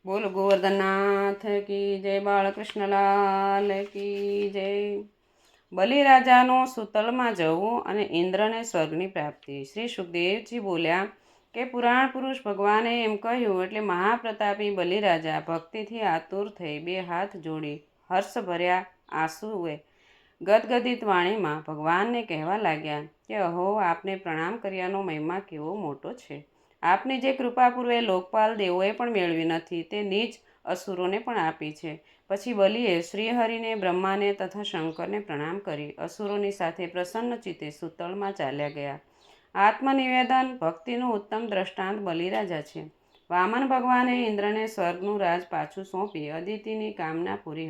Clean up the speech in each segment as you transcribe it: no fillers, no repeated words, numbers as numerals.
બોલ ગોવર્ધનનાથ કી જય, બાળકૃષ્ણલાલ કી જય। બલિરાજાનો સુતલમાં જવું અને ઇન્દ્રને સ્વર્ગની પ્રાપ્તિ। શ્રી સુખદેવજી બોલ્યા કે પુરાણ પુરુષ ભગવાને એમ કહ્યું એટલે મહાપ્રતાપી બલિરાજા ભક્તિથી આતુર થઈ બે હાથ જોડી હર્ષભર્યા આંસુએ ગદગદિત વાણીમાં ભગવાનને કહેવા લાગ્યા કે અહો, આપને પ્રણામ કર્યાનો મહિમા કેવો મોટો છે। આપની જે કૃપા પૂર્વે લોકપાલ દેવોએ પણ મેળવી નથી તે નીચ અસુરોને પણ આપી છે। પછી બલિએ શ્રીહરિને, બ્રહ્માને તથા શંકરને પ્રણામ કરી અસુરોની સાથે પ્રસન્ન ચિત્તે સુતળમાં ચાલ્યા ગયા। આત્મનિવેદન ભક્તિનું ઉત્તમ દ્રષ્ટાંત બલિરાજા છે। વામન ભગવાને ઇન્દ્રને સ્વર્ગનું રાજ પાછું સોંપી અદિતિની કામના પૂરી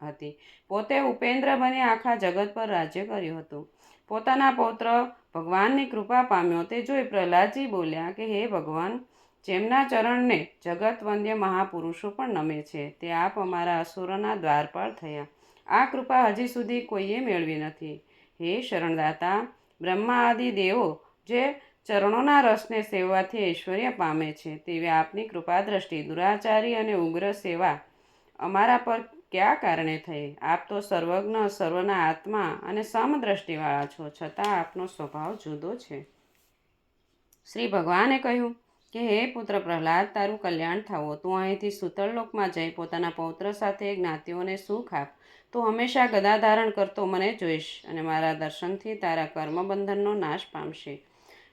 હતી। પોતે ઉપેન્દ્ર બની આખા જગત પર રાજ્ય કર્યું હતું। પોતાના પૌત્ર ભગવાનની કૃપા પામ્યો તે જોઈ પ્રહલાદજી બોલ્યા કે હે ભગવાન, જેમના ચરણને જગત વંદ્ય મહાપુરુષો પણ નમે છે તે આપ અમારા અસુરોના દ્વારપાળ થયા। આ કૃપા હજી સુધી કોઈએ મેળવી નથી। હે શરણદાતા, બ્રહ્મા આદિ દેવો જે ચરણોના રસને સેવવાથી ઐશ્વર્ય પામે છે તેવી આપની કૃપા દ્રષ્ટિ દુરાચારી અને ઉગ્ર સેવા અમારા પર કયા કારણે થઈ? આપ તો સર્વજ્ઞ, સર્વના આત્મા અને સમદ્રષ્ટિવાળા છો, છતાં આપનો સ્વભાવ જુદો છે। શ્રી ભગવાને કહ્યું કે હે પુત્ર પ્રહલાદ, તારું કલ્યાણ થાવો। તું અહીંથી સુતળલોકમાં જઈ પોતાના પૌત્ર સાથે જ્ઞાતિઓને સુખ આપ। તું હંમેશા ગદા ધારણ કરતો મને જોઈશ અને મારા દર્શનથી તારા કર્મબંધનનો નાશ પામશે।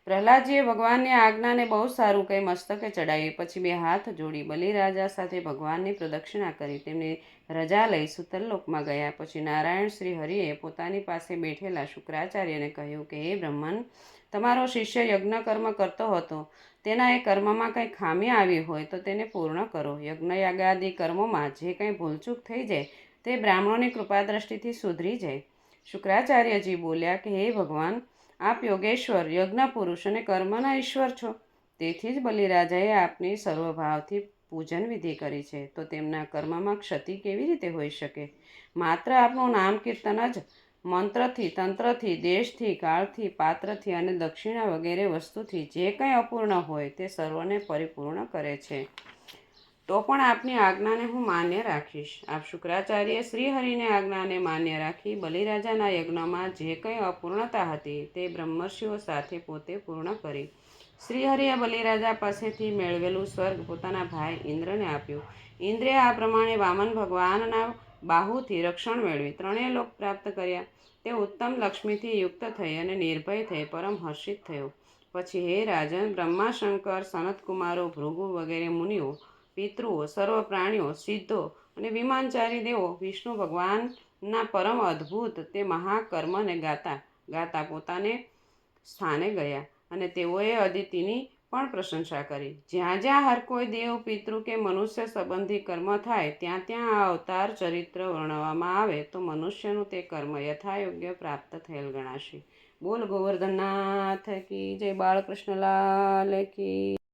પ્રહલાદજીએ ભગવાનની આજ્ઞાને બહુ સારું કહી મસ્તકે ચડાવી પછી બે હાથ જોડી બલિરાજા સાથે ભગવાનની પ્રદક્ષિણા કરી તેમની રજા લઈ સુતલલોકમાં ગયા। પછી નારાયણ શ્રી હરિએ પોતાની પાસે બેઠેલા શુક્રાચાર્યને કહ્યું કે હે બ્રહ્મન, તમારો શિષ્ય યજ્ઞ કર્મ કરતો હતો તેના એ કર્મમાં કંઈ ખામી આવી હોય તો તેને પૂર્ણ કરો। યજ્ઞયાગાદિ કર્મોમાં જે કંઈ ભૂલચૂક થઈ જાય તે બ્રાહ્મણોની કૃપા દ્રષ્ટિથી સુધરી જાય। શુક્રાચાર્યજી બોલ્યા કે હે ભગવાન, આપ યોગેશ્વર, યજ્ઞ પુરુષ અને કર્મના ઈશ્વર છો। તેથી જ બલિરાજાએ આપની સર્વભાવથી પૂજન વિધિ કરી છે તો તેમના કર્મમાં ક્ષતિ કેવી રીતે હોઈ શકે? માત્ર આપનું નામ કીર્તન જ મંત્રથી, તંત્રથી, દેશથી, કાળથી, પાત્રથી અને દક્ષિણા વગેરે વસ્તુથી જે કંઈ અપૂર્ણ હોય તે સર્વને પરિપૂર્ણ કરે છે। તો પણ આપની આજ્ઞાને હું માન્ય રાખીશ। આપ શુક્રાચાર્ય શ્રીહરિને આજ્ઞાને માન્ય રાખી બલિરાજાના યજ્ઞમાં જે કંઈ અપૂર્ણતા હતી તે બ્રહ્મર્ષિઓ સાથે પોતે પૂર્ણ કરી। શ્રીહરિએ બલિરાજા પાસેથી મેળવેલું સ્વર્ગ પોતાના ભાઈ ઇન્દ્રને આપ્યું। ઇન્દ્રે આ પ્રમાણે વામન ભગવાનના બાહુથી રક્ષણ મેળવી ત્રણેય લોક પ્રાપ્ત કર્યા। તે ઉત્તમ લક્ષ્મીથી યુક્ત થઈ અને નિર્ભય થઈ પરમ હર્ષિત થયો। પછી હે રાજન, બ્રહ્મા, શંકર, સનતકુમારો, ભૃગુ વગેરે મુનિઓ, પિતૃઓ, સર્વ પ્રાણીઓ, સિદ્ધો અને વિમાનચારી દેવો વિષ્ણુ ભગવાનના પરમ અદ્ભુત તે મહાકર્મને ગાતા ગાતા પોતાને સ્થાને ગયા અને તેઓએ અદિતિની પણ પ્રશંસા કરી। જ્યાં જ્યાં હર કોઈ દેવ, પિતૃ કે મનુષ્ય સંબંધી કર્મ થાય ત્યાં ત્યાં આ અવતાર ચરિત્ર વર્ણવવામાં આવે તો મનુષ્યનું તે કર્મ યથાયોગ્ય પ્રાપ્ત થયેલ ગણાશે। બોલ ગોવર્ધનનાથ કી જય, બાળકૃષ્ણલાલ કી।